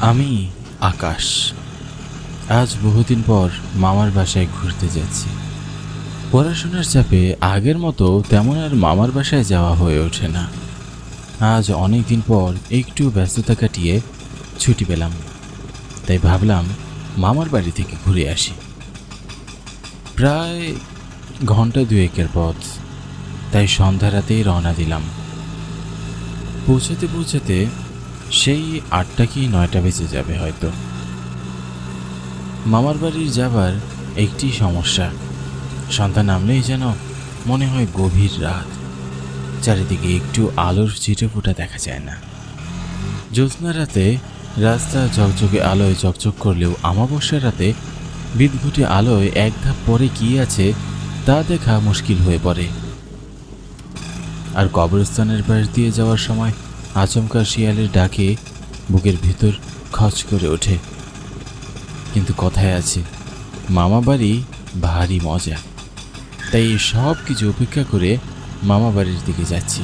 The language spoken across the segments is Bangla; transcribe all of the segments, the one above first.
আমি আকাশ। আজ বহুদিন পর মামার বাসায় ঘুরতে যাচ্ছি। পড়াশোনার চাপে আগের মতো তেমন আর মামার বাসায় যাওয়া হয়ে ওঠে না। আজ অনেক দিন পর একটু ব্যস্ততা কাটিয়ে ছুটি পেলাম, তাই ভাবলাম মামার বাড়ি থেকে ঘুরে আসি। প্রায় ঘন্টা দুয়েকের পথ, তাই সন্ধ্যা রাতেই রওনা দিলাম। পৌঁছাতে পৌঁছাতে সেই ৮টা কি ৯টা বেজে যাবে হয়তো। মামার বাড়ি যাবার একটি সমস্যা, সন্ধ্যা নামলেই যেন মনে হয় গভীর রাত। চারিদিকে একটু আলোর ছিটেফোঁটা দেখা যায় না। জ্যোৎস্না রাতে রাস্তা ঝকঝকে আলোয় চকচক করলেও অমাবস্যার রাতে বিদঘুটে আলোয় এক ধাপ পরে কি আছে তা দেখা মুশকিল হয়ে পড়ে। আর কবরস্থানের পাশ দিয়ে যাওয়ার সময় আচমকা শিয়ালের ডাকে বুকের ভিতর খচ করে ওঠে। কিন্তু কথায় আছে, মামা বাড়ি ভারী মজা, তাই সব কিছু উপেক্ষা করে মামা বাড়ির দিকে যাচ্ছি।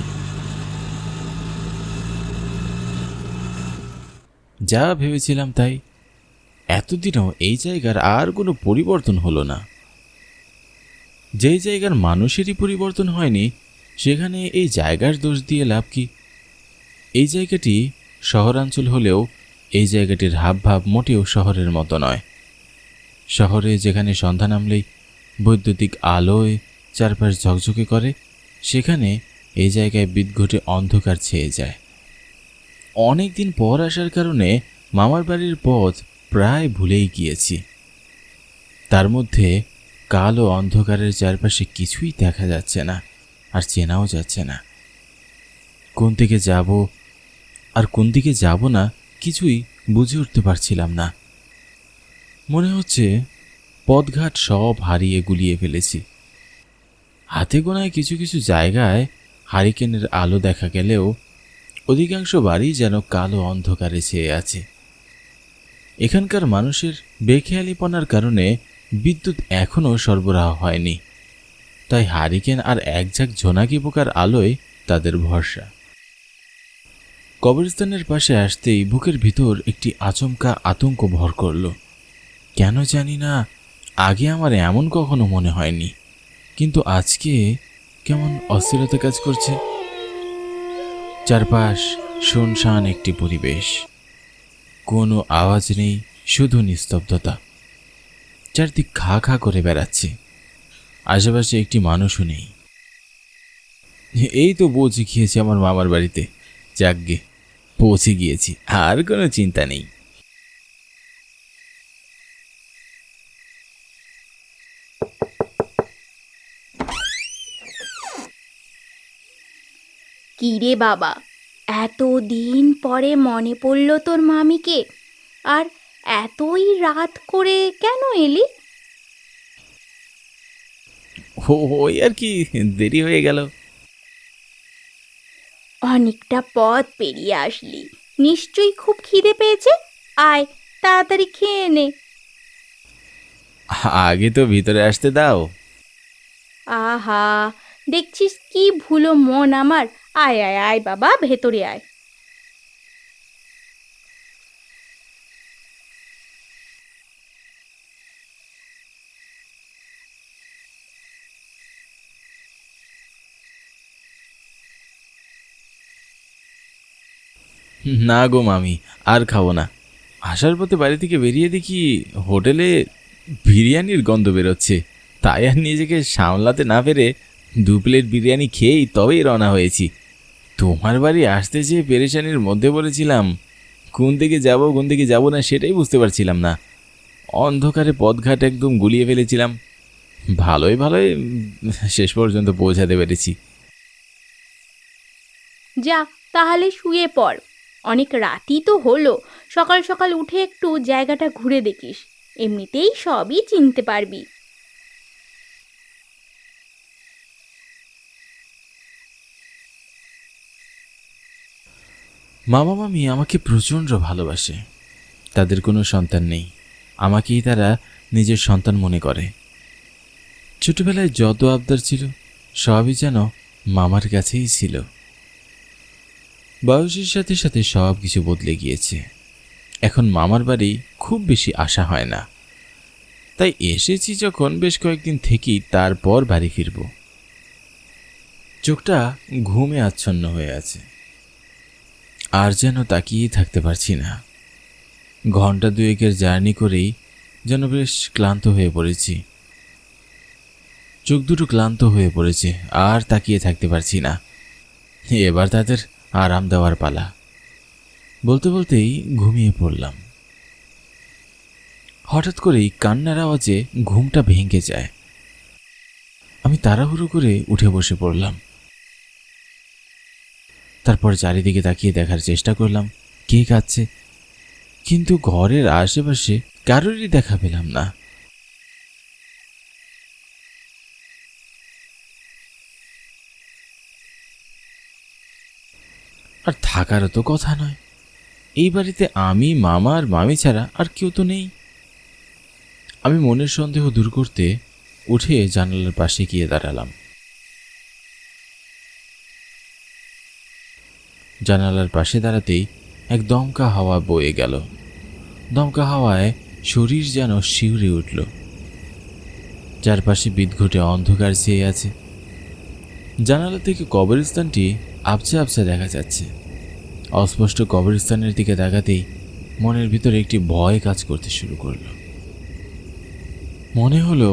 যা ভেবেছিলাম তাই, এতদিনও এই জায়গার আর কোনো পরিবর্তন হলো না। যেই জায়গার মানুষেরই পরিবর্তন হয়নি সেখানে এই জায়গার দোষ দিয়ে লাভ কি? এই জায়গাটি শহরাঞ্চল হলেও এই জায়গাটির হাবভাব মোটেও শহরের মতো নয়। শহরে যেখানে সন্ধ্যা নামলেই বৈদ্যুতিক আলোয় চারপাশ ঝকঝকে করে, সেখানে এই জায়গায় বিদঘুটে অন্ধকার ছেয়ে যায়। অনেক দিন পর আসার কারণে মামার বাড়ির পথ প্রায় ভুলেই গিয়েছি। তার মধ্যে কালো অন্ধকারের চারপাশে কিছুই দেখা যাচ্ছে না, আর চেনাও যাচ্ছে না। কোন দিকে যাব আর কোন দিকে যাব না কিছুই বুঝে উঠতে পারছিলাম না। মনে হচ্ছে পথঘাট সব হারিয়ে গুলিয়ে ফেলেছি। হাতে গোনায় কিছু কিছু জায়গায় হারিকেনের আলো দেখা গেলেও অধিকাংশ বাড়ি যেন কালো অন্ধকারে ছেয়ে আছে। এখানকার মানুষের বেখেয়ালিপনার কারণে বিদ্যুৎ এখনও সরবরাহ হয়নি, তাই হারিকেন আর একঝাঁক জোনাকি পোকার আলোয় তাদের ভরসা। কবরস্থানের পাশে আসতেই বুকের ভিতর একটি আচমকা আতঙ্ক ভর করল। কেন জানি না, আগে আমার এমন কখনো মনে হয়নি, কিন্তু আজকে কেমন অস্থিরতা কাজ করছে। চারপাশ শুনশান একটি পরিবেশ, কোনো আওয়াজ নেই, শুধু নিস্তব্ধতা। চারদিক খা খা করে বেড়াচ্ছে, আশেপাশে একটি মানুষও নেই। এই তো পৌঁছে গিয়েছি আমার মামার বাড়িতে। যাকগে, পৌঁছে গিয়েছি, আর কোনো চিন্তা নেই। কি রে বাবা, এতদিন পরে মনে পড়ল তোর মামিকে? আর এতই রাত করে কেন এলি? ওই আর কি, দেরি হয়ে গেল। অনেকটা পথ পেরিয়ে আসলি, নিশ্চয়ই খুব খিদে পেয়েছে। আয়, তাড়াতাড়ি খেয়ে নে। আগে তো ভিতরে আসতে দাও। আহা, দেখছিস কি ভুলো মন আমার। আয় আয় আয় বাবা, ভেতরে আয়। না গো মামি, আর খাবো না। আসার পথে বাড়ি থেকে বেরিয়ে দেখি হোটেলে বিরিয়ানির গন্ধ বেরোচ্ছে, তাই আর নিজেকে সামলাতে না পেরে 2 প্লেট বিরিয়ানি খেয়েই তবেই রওনা হয়েছি। তোমার বাড়ি আসতে যেয়ে পেরেশানির মধ্যে পড়েছিলাম, কোন দিকে যাব কোন দিকে যাব না সেটাই বুঝতে পারছিলাম না। অন্ধকারে পথঘাট একদম গুলিয়ে ফেলেছিলাম। ভালোই ভালোই শেষ পর্যন্ত পৌঁছাতে পেরেছি। যা, তাহলে শুয়ে পড়। অনেক রাতই তো হলো। সকাল সকাল উঠে একটু জায়গাটা ঘুরে দেখিস, এমনিতেই সবই চিনতে পারবি। মামা মামি আমাকে প্রচণ্ড ভালোবাসে। তাদের কোনো সন্তান নেই, আমাকেই তারা নিজের সন্তান মনে করে। ছোটবেলায় যত আবদার ছিল সবই যেন মামার কাছেই ছিল। বয়সের সাথে সাথে সব কিছু বদলে গিয়েছে। এখন মামার বাড়ি খুব বেশি আসা হয় না, তাই এসেছি যখন বেশ কয়েকদিন থেকেই তারপর বাড়ি ফিরব। চোখটা ঘুমে আচ্ছন্ন হয়ে আছে, আর যেন তাকিয়েই থাকতে পারছি না। ঘন্টা দুয়েকের জার্নি করেই যেন বেশ ক্লান্ত হয়ে পড়েছি। চোখ দুটো ক্লান্ত হয়ে পড়েছে, আর তাকিয়ে থাকতে পারছি না। এবার তাদের আরাম দেওয়ার পালা। বলতে বলতেই ঘুমিয়ে পড়লাম। হঠাৎ করেই কান্নার আওয়াজে ঘুমটা ভেঙে যায়। আমি তাড়াহুড়ো করে উঠে বসে পড়লাম। তারপর চারিদিকে তাকিয়ে দেখার চেষ্টা করলাম কে কাঁদছে, কিন্তু ঘরের আশেপাশে কারোরই দেখা পেলাম না। আর থাকারও তো কথা নয়, এই বাড়িতে আমি, মামা আর মামি ছাড়া আর কেউ তো নেই। আমি মনের সন্দেহ দূর করতে উঠে জানালার পাশে গিয়ে দাঁড়ালাম। জানালার পাশে দাঁড়াতেই এক দমকা হাওয়া বয়ে গেল। দমকা হাওয়ায় শরীর যেন শিউরে উঠল। চারপাশে বিদঘুটে অন্ধকার চেয়ে আছে। জানালা থেকে কবরস্থানটি আবছা আবছা দেখা যাচ্ছে। অস্পষ্ট কবরস্থানের দিকে তাকাতেই মনের ভিতরে একটি ভয় কাজ করতে শুরু করলো। মনে হলো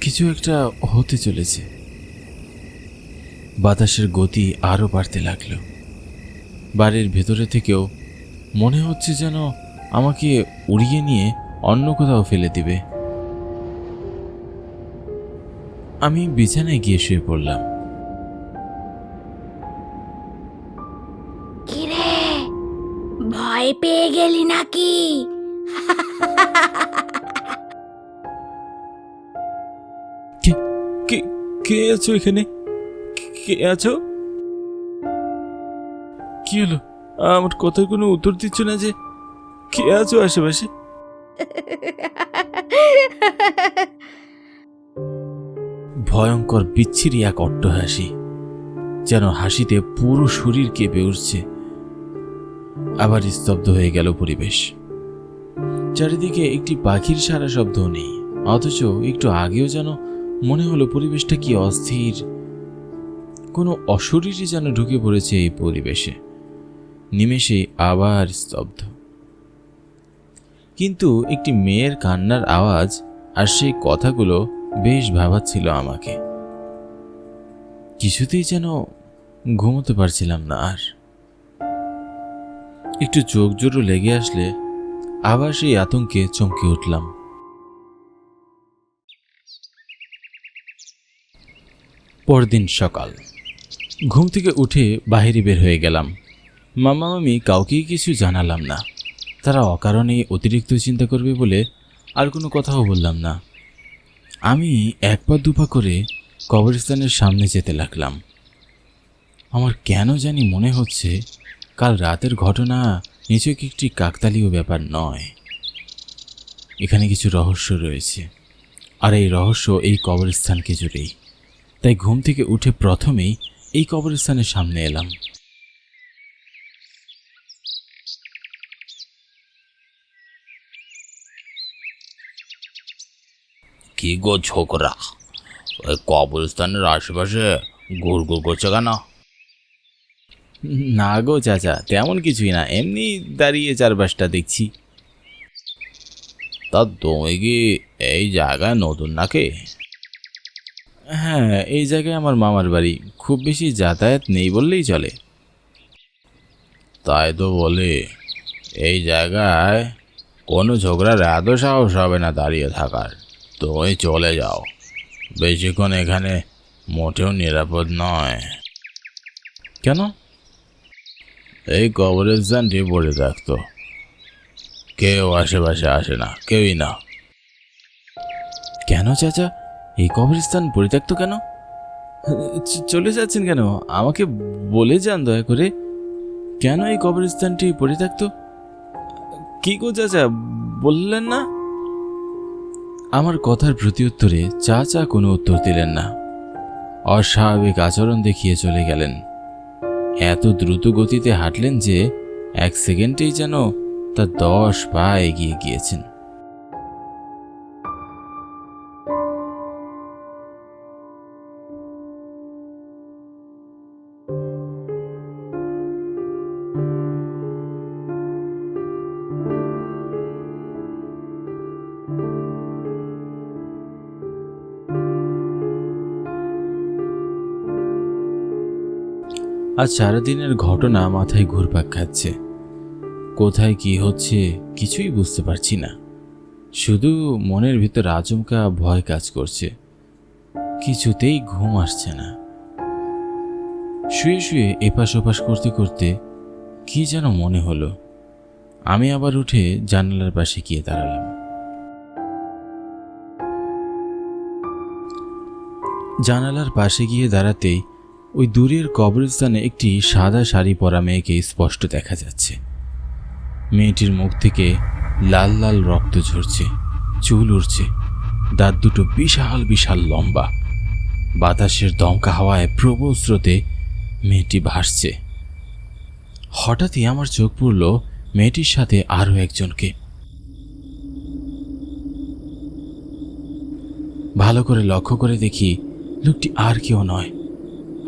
কিছু একটা হতে চলেছে। বাতাসের গতি আরও বাড়তে লাগলো। বাড়ির ভেতরে থেকেও মনে হচ্ছে যেন আমাকে উড়িয়ে নিয়ে অন্য কোথাও ফেলে দিবে। আমি বিছানায় গিয়ে শুয়ে পড়লাম। কিরে, ভয় পেয়ে গেলি নাকি? কে কে আছো এখানে? কে আছো? কি হলো? আমার কথার কোনো উত্তর দিচ্ছ না যে? কে আছো আশেপাশে? ভয়ঙ্কর বিচ্ছিরি এক অট্টহাসি, যেন হাসিতে পুরো শরীর কেঁপে উঠছে। আবার স্তব্ধ হয়ে গেল পরিবেশ। চারিদিকে একটি পাখির সারা শব্দ নেই, অথচ একটু আগেও যেন মনে হলো পরিবেশটা কি অস্থির। কোনো অশরীরই যেন ঢুকে পড়েছে এই পরিবেশে। নিমেষে আবার স্তব্ধ। কিন্তু একটি মেয়ের কান্নার আওয়াজ আর সেই কথাগুলো বেশ ভাবাচ্ছিল আমাকে। কিছুতেই যেন ঘুমোতে পারছিলাম না। আর একটু চোখ জোড়ো লেগে আসলে আবার সেই আতঙ্কে চমকে উঠলাম। পরদিন সকাল, ঘুম থেকে উঠে বাইরে বের হয়ে গেলাম। মামা মামি কাউকেই কিছু জানালাম না। তারা অকারণে অতিরিক্ত চিন্তা করবে বলে আর কোনো কথাও বললাম না। আমি এক পা দুপা করে কবরস্থানের সামনে যেতে লাগলাম। আমার কেন জানি মনে হচ্ছে কাল রাতের ঘটনা নিছক একটি কাকতালীয় ব্যাপার নয়। এখানে কিছু রহস্য রয়েছে, আর এই রহস্য এই কবরস্থানকে জুড়েই। তাই ঘুম থেকে উঠে প্রথমেই এই কবরস্থানের সামনে এলাম। কি গো ছোকরা, ওই কবরস্থানের আশেপাশে ঘুর ঘুর করছে কেন? না গো চাচা, তেমন কিছুই না, এমনি দাঁড়িয়ে চারপাশটা দেখছি। তা তুমি কি এই জায়গায় নতুন নাকি? হ্যাঁ, এই জায়গায় আমার মামার বাড়ি, খুব বেশি যাতায়াত নেই বললেই চলে। তাই তো বলি, এই জায়গায় কোনো ছোকরার এত সাহস হবে না দাঁড়িয়ে থাকার। তুমি চলে যাও, বেশিক্ষণ এখানে মোটেও নিরাপদ নয়। কেন? এই কবরস্থানটি পড়ে থাকতো, কেউ আশেপাশে আসে না, কেউই না। কেন চাচা, এই কবরস্থান পরিত্যক্ত কেন? চলে যাচ্ছেন কেন? আমাকে বলে যান দয়া করে, কেন এই কবরস্থানটি পরিত্যক্ত? কি গো চাচা, বললেন না? আমার কথার প্রত্যুত্তরে চাচা কোনো উত্তর দিলেন না। অস্বাভাবিক আচরণ দেখিয়ে চলে গেলেন। এত দ্রুত গতিতে হাঁটলেন যে এক সেকেন্ডেই যেন তা 10 পা এগিয়ে গিয়েছেন। আজ সারাদিনের ঘটনা মাথায় ঘুরপাক খাচ্ছে। কোথায় কি হচ্ছে কিছুই বুঝতে পারছি না। শুধু মনের ভিতর আচমকা ভয় কাজ করছে, কিছুতেই ঘুম আসছে না। শুয়ে শুয়ে এপাশ ওপাশ করতে করতে কি যেন মনে হলো। আমি আবার উঠে জানালার পাশে গিয়ে দাঁড়ালাম। জানালার পাশে গিয়ে দাঁড়াতেই ওই দূরের কবরস্থানে একটি সাদা শাড়ি পরা মেয়েকে স্পষ্ট দেখা যাচ্ছে। মেয়েটির মুখ থেকে লাল লাল রক্ত ঝরছে, চুল উড়ছে, দাঁত দুটো বিশাল বিশাল লম্বা। বাতাসের দমকা হাওয়ায় প্রবল স্রোতে মেয়েটি ভাসছে। হঠাৎই আমার চোখ পড়ল মেয়েটির সাথে আরও একজনকে। ভালো করে লক্ষ্য করে দেখি লোকটি আর কেউ নয়,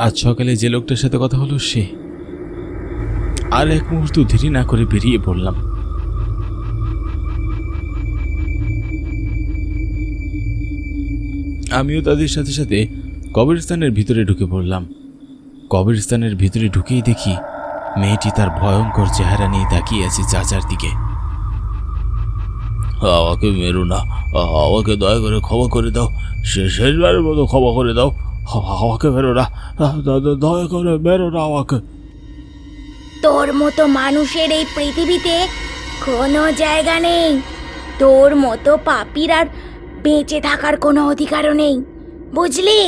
আজ সকালে যে লোকটার সাথে কথা হলো সে। আর এক মুহূর্ত দেরি না করে বেরিয়ে পড়লাম। আমিও তাদের সাথে সাথে কবরস্থানের ভিতরে ঢুকে পড়লাম। কবরস্থানের ভিতরে ঢুকেই দেখি মেয়েটি তার ভয়ঙ্কর চেহারা নিয়ে তাকিয়ে আছে চাচার দিকে। আমাকে মেরো না, আমাকে দয়া করে ক্ষমা করে দাও, শেষবারের মতো ক্ষমা করে দাও, আমাকে মেরো না, দয়া করে মেরো না আমাকে। তোর মতো মানুষের এই পৃথিবীতে কোনো জায়গা নেই। তোর মতো পাপীর আর বেঁচে থাকার কোনো অধিকারও নেই, বুঝলি?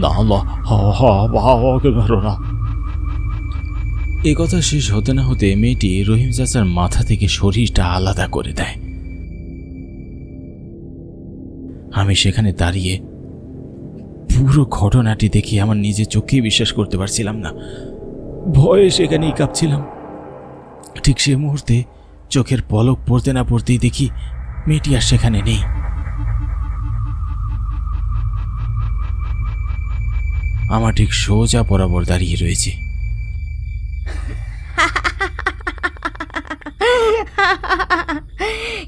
না না, আমাকে মেরো না। এ কথা শেষ হতে না হতে মেয়েটি রহিম চাচার মাথা থেকে শরীরটা আলাদা করে দেয়। আমি সেখানে দাঁড়িয়ে পুরো ঘটনাটি দেখে আমার নিজের চোখেই বিশ্বাস করতে পারছিলাম না। ভয়ে সেখানেই কাঁপছিলাম। ঠিক সে মুহূর্তে চোখের পলক পড়তে না পড়তেই দেখি মেয়েটি আর সেখানে নেই। আমার ঠিক সোজা বরাবর দাঁড়িয়ে রয়েছে।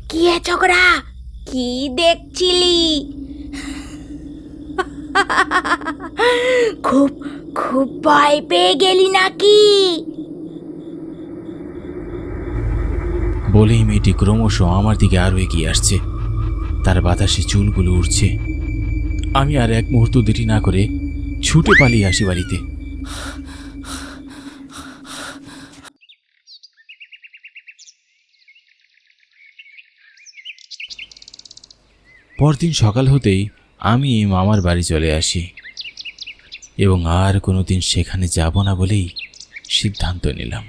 কি হে ছোকরা, কি দেখছিলি? খুব খুব ভয় পেয়ে গেলি নাকি? বলেই মেয়েটি ক্রমশ আমার দিকে আরো এগিয়ে আসছে। তার বাতাসে চুলগুলো উড়ছে। আমি আর এক মুহূর্ত দেরি না করে ছুটে পালিয়ে আসি বাড়িতে। পরদিন সকাল হতেই আমি মামার বাড়ি চলে আসি এবং আর কোনোদিন সেখানে যাব না বলেই সিদ্ধান্ত নিলাম।